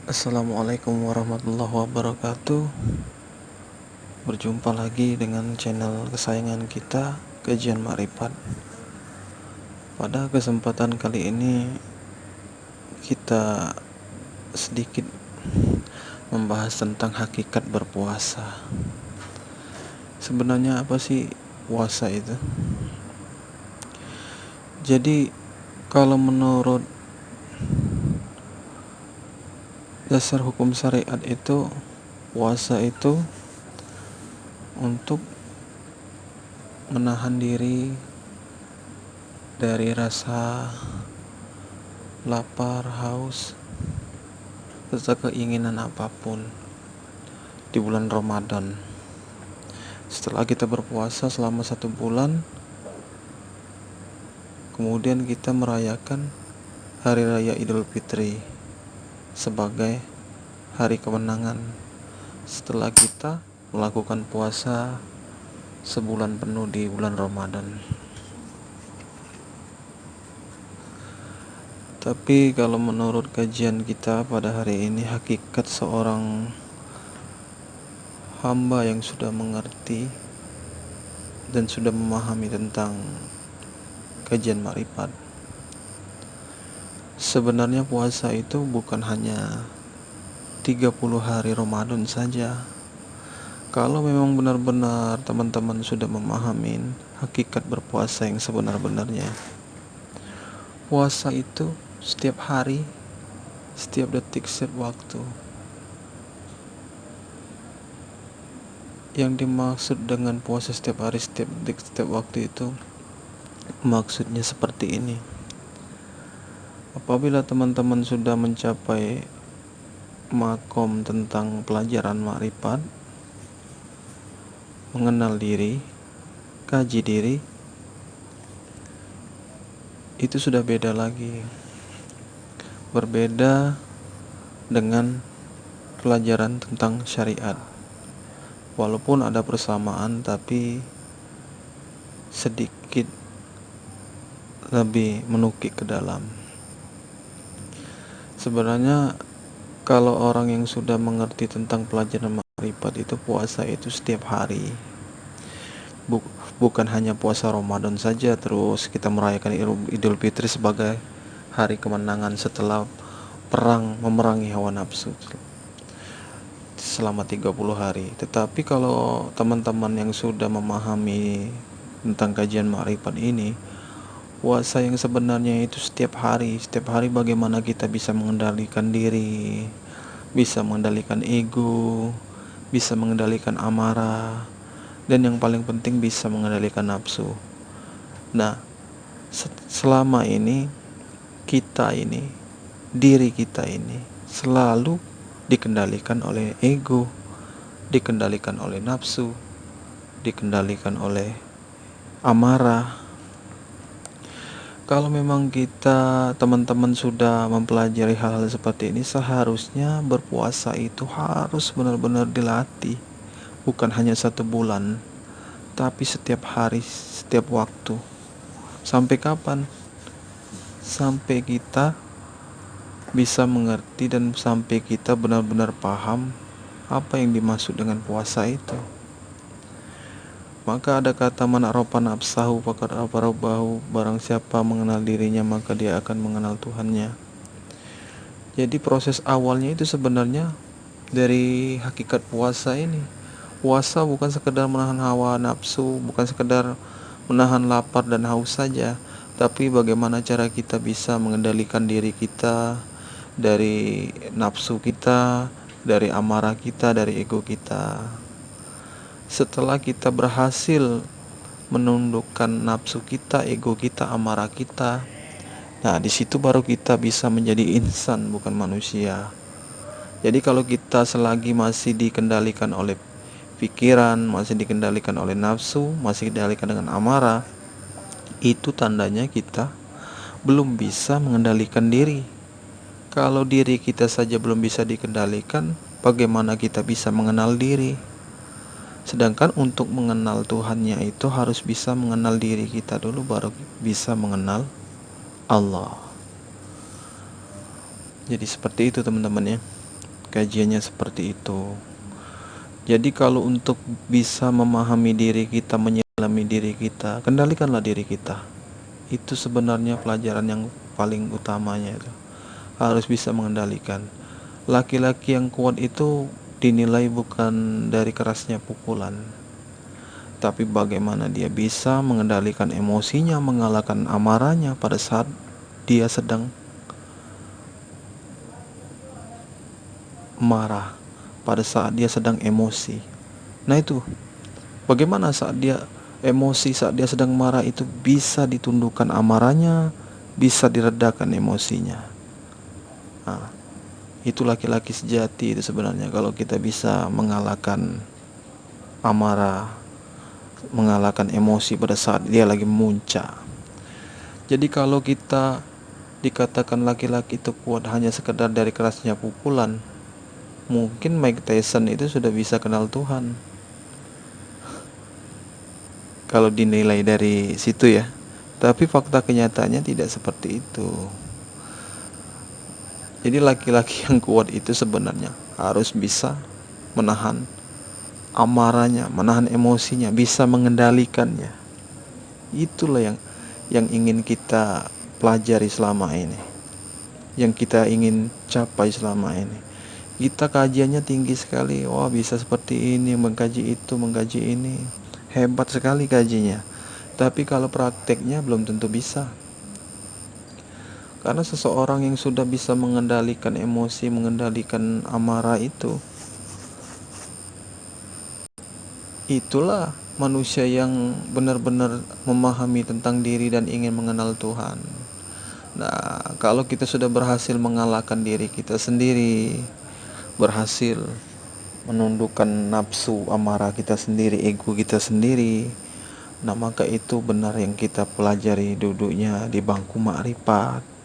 Assalamualaikum warahmatullahi wabarakatuh. Berjumpa lagi dengan channel kesayangan kita, Kajian Makrifat. Pada kesempatan kali ini kita sedikit membahas tentang hakikat berpuasa. Sebenarnya apa sih puasa itu? Jadi kalau menurut dasar hukum syariat itu, puasa itu untuk menahan diri dari rasa lapar, haus, serta keinginan apapun di bulan Ramadan. Setelah kita berpuasa selama 1 bulan, kemudian kita merayakan Hari Raya Idul Fitri sebagai hari kemenangan setelah kita melakukan puasa sebulan penuh di bulan Ramadan. Tapi kalau menurut kajian kita pada hari ini, hakikat seorang hamba yang sudah mengerti dan sudah memahami tentang kajian makrifat, sebenarnya puasa itu bukan hanya 30 hari Ramadan saja. Kalau memang benar-benar teman-teman sudah memahami hakikat berpuasa yang sebenar-benarnya, puasa itu setiap hari, setiap detik, setiap waktu. Yang dimaksud dengan puasa setiap hari, setiap detik, setiap waktu itu maksudnya seperti ini. Apabila teman-teman sudah mencapai makom tentang pelajaran makrifat, mengenal diri, kaji diri, itu sudah beda lagi. Berbeda dengan pelajaran tentang syariat. Walaupun ada persamaan, tapi sedikit lebih menukik ke dalam. Sebenarnya kalau orang yang sudah mengerti tentang pelajaran makrifat itu, puasa itu setiap hari. Bukan hanya puasa Ramadan saja terus kita merayakan Idul Fitri sebagai hari kemenangan setelah memerangi hawa nafsu selama 30 hari. Tetapi kalau teman-teman yang sudah memahami tentang kajian makrifat ini, puasa yang sebenarnya itu setiap hari bagaimana kita bisa mengendalikan diri, bisa mengendalikan ego, bisa mengendalikan amarah, dan yang paling penting bisa mengendalikan nafsu. Nah, selama ini diri kita ini selalu dikendalikan oleh ego, dikendalikan oleh nafsu, dikendalikan oleh amarah. Kalau memang kita teman-teman sudah mempelajari hal-hal seperti ini, seharusnya berpuasa itu harus benar-benar dilatih. Bukan hanya 1 bulan, tapi setiap hari, setiap waktu. Sampai kapan? Sampai kita bisa mengerti dan sampai kita benar-benar paham apa yang dimaksud dengan puasa itu. Maka ada kata man arafa nafsahu faqad arafa rabbahu, barang siapa mengenal dirinya maka dia akan mengenal Tuhannya. Jadi proses awalnya itu sebenarnya dari hakikat puasa ini. Puasa bukan sekedar menahan hawa nafsu, bukan sekedar menahan lapar dan haus saja, tapi bagaimana cara kita bisa mengendalikan diri kita dari nafsu kita, dari amarah kita, dari ego kita. Setelah kita berhasil menundukkan nafsu kita, ego kita, amarah kita, nah di situ baru kita bisa menjadi insan, bukan manusia. Jadi kalau kita selagi masih dikendalikan oleh pikiran, masih dikendalikan oleh nafsu, masih dikendalikan dengan amarah, itu tandanya kita belum bisa mengendalikan diri. Kalau diri kita saja belum bisa dikendalikan, bagaimana kita bisa mengenal diri? Sedangkan untuk mengenal Tuhannya itu harus bisa mengenal diri kita dulu, baru bisa mengenal Allah. Jadi seperti itu teman-teman ya. Kajiannya seperti itu. Jadi kalau untuk bisa memahami diri kita, menyelami diri kita, kendalikanlah diri kita. Itu sebenarnya pelajaran yang paling utamanya itu. Harus bisa mengendalikan. Laki-laki yang kuat itu dinilai bukan dari kerasnya pukulan, tapi bagaimana dia bisa mengendalikan emosinya, mengalahkan amarahnya pada saat dia sedang marah, pada saat dia sedang emosi. Nah itu, bagaimana saat dia emosi, saat dia sedang marah itu bisa ditundukkan amarahnya, bisa diredakan emosinya. Nah, itu laki-laki sejati itu sebenarnya, kalau kita bisa mengalahkan amarah, mengalahkan emosi pada saat dia lagi memuncak. Jadi kalau kita dikatakan laki-laki itu kuat hanya sekedar dari kerasnya pukulan, mungkin Mike Tyson itu sudah bisa kenal Tuhan. Kalau dinilai dari situ ya. Tapi fakta kenyataannya tidak seperti itu. Jadi laki-laki yang kuat itu sebenarnya harus bisa menahan amarahnya, menahan emosinya, bisa mengendalikannya. Itulah yang ingin kita pelajari selama ini, yang kita ingin capai selama ini. Kita kajiannya tinggi sekali, wah bisa seperti ini, mengkaji itu, mengkaji ini, hebat sekali kajinya. Tapi kalau prakteknya belum tentu bisa. Karena seseorang yang sudah bisa mengendalikan emosi, mengendalikan amarah itu, itulah manusia yang benar-benar memahami tentang diri dan ingin mengenal Tuhan. Nah, kalau kita sudah berhasil mengalahkan diri kita sendiri, berhasil menundukkan nafsu amarah kita sendiri, ego kita sendiri, nah maka itu benar yang kita pelajari duduknya di bangku makrifat.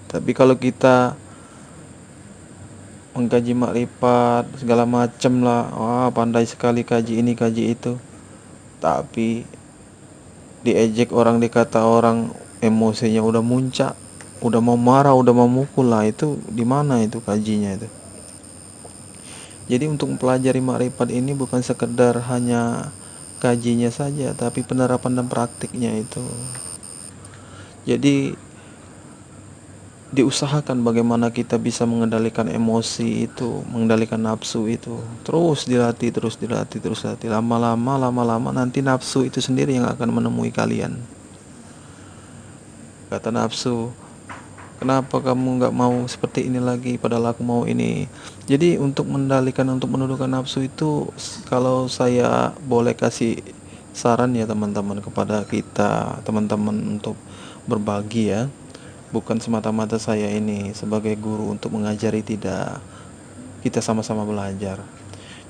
Tapi kalau kita mengkaji makrifat segala macam lah, wah pandai sekali kaji ini kaji itu, tapi diejek orang, dikata orang, emosinya udah muncak, udah mau marah, udah mau mukul, lah itu di mana itu kajinya itu. Jadi untuk mempelajari makrifat ini bukan sekedar hanya kajinya saja, tapi penerapan dan praktiknya itu. Jadi diusahakan bagaimana kita bisa mengendalikan emosi itu, mengendalikan nafsu itu. Terus dilatih, terus dilatih, terus dilatih. Lama-lama nanti nafsu itu sendiri yang akan menemui kalian. Kata nafsu, kenapa kamu gak mau seperti ini lagi, padahal aku mau ini. Jadi untuk mengendalikan, untuk menundukkan nafsu itu, kalau saya boleh kasih saran ya teman-teman kepada kita, teman-teman, untuk berbagi ya. Bukan semata-mata saya ini sebagai guru untuk mengajari, tidak. Kita sama-sama belajar.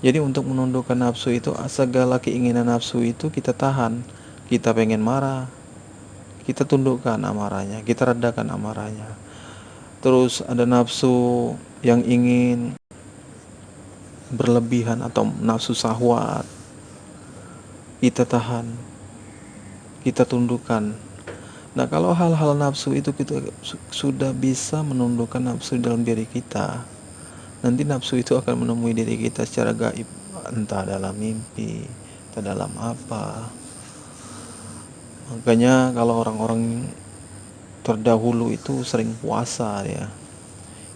Jadi untuk menundukkan nafsu itu, segala keinginan nafsu itu kita tahan. Kita pengen marah, kita tundukkan amarahnya, kita redakan amarahnya. Terus ada nafsu yang ingin berlebihan atau nafsu syahwat, kita tahan, kita tundukkan. Nah, kalau hal-hal nafsu itu kita sudah bisa menundukkan nafsu dalam diri kita, nanti nafsu itu akan menemui diri kita secara gaib, entah dalam mimpi, entah dalam apa. Makanya kalau orang-orang terdahulu itu sering puasa ya,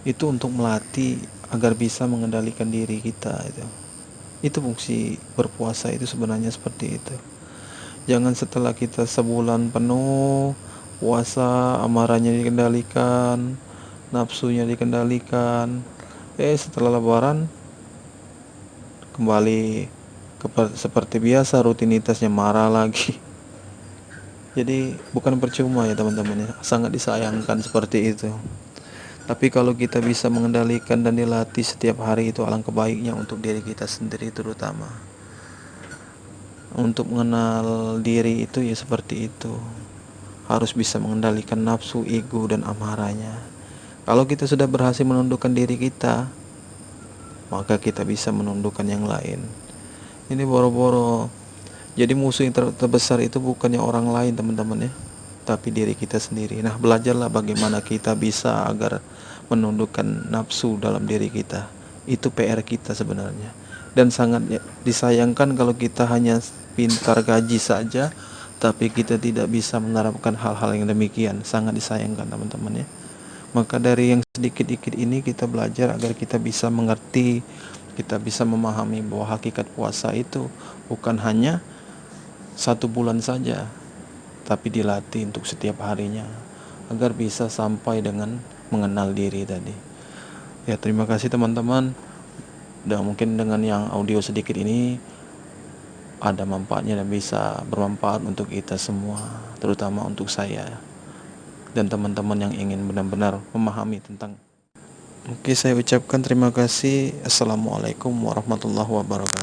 itu untuk melatih agar bisa mengendalikan diri kita itu fungsi berpuasa itu sebenarnya seperti itu. Jangan setelah kita sebulan penuh puasa, amarahnya dikendalikan, nafsunya dikendalikan, setelah lebaran kembali seperti biasa, rutinitasnya marah lagi. Jadi bukan percuma ya teman-teman ya, sangat disayangkan seperti itu. Tapi kalau kita bisa mengendalikan dan dilatih setiap hari, itu alangkah baiknya untuk diri kita sendiri terutama. Untuk mengenal diri itu ya seperti itu. Harus bisa mengendalikan nafsu, ego, dan amarahnya. Kalau kita sudah berhasil menundukkan diri kita, maka kita bisa menundukkan yang lain. Ini boro-boro. Jadi musuh yang terbesar itu bukannya orang lain teman-teman ya, tapi diri kita sendiri. Nah, belajarlah bagaimana kita bisa agar menundukkan nafsu dalam diri kita. Itu PR kita sebenarnya. Dan sangat disayangkan kalau kita hanya pintar gaji saja tapi kita tidak bisa menerapkan hal-hal yang demikian. Sangat disayangkan teman-teman ya. Maka dari yang sedikit-sedikit ini kita belajar agar kita bisa mengerti, kita bisa memahami bahwa hakikat puasa itu bukan hanya 1 bulan saja, tapi dilatih untuk setiap harinya agar bisa sampai dengan mengenal diri tadi. Ya, terima kasih teman-teman. Dan mungkin dengan yang audio sedikit ini ada manfaatnya dan bisa bermanfaat untuk kita semua, terutama untuk saya dan teman-teman yang ingin benar-benar memahami tentang. Oke, saya ucapkan terima kasih. Assalamualaikum warahmatullahi wabarakatuh.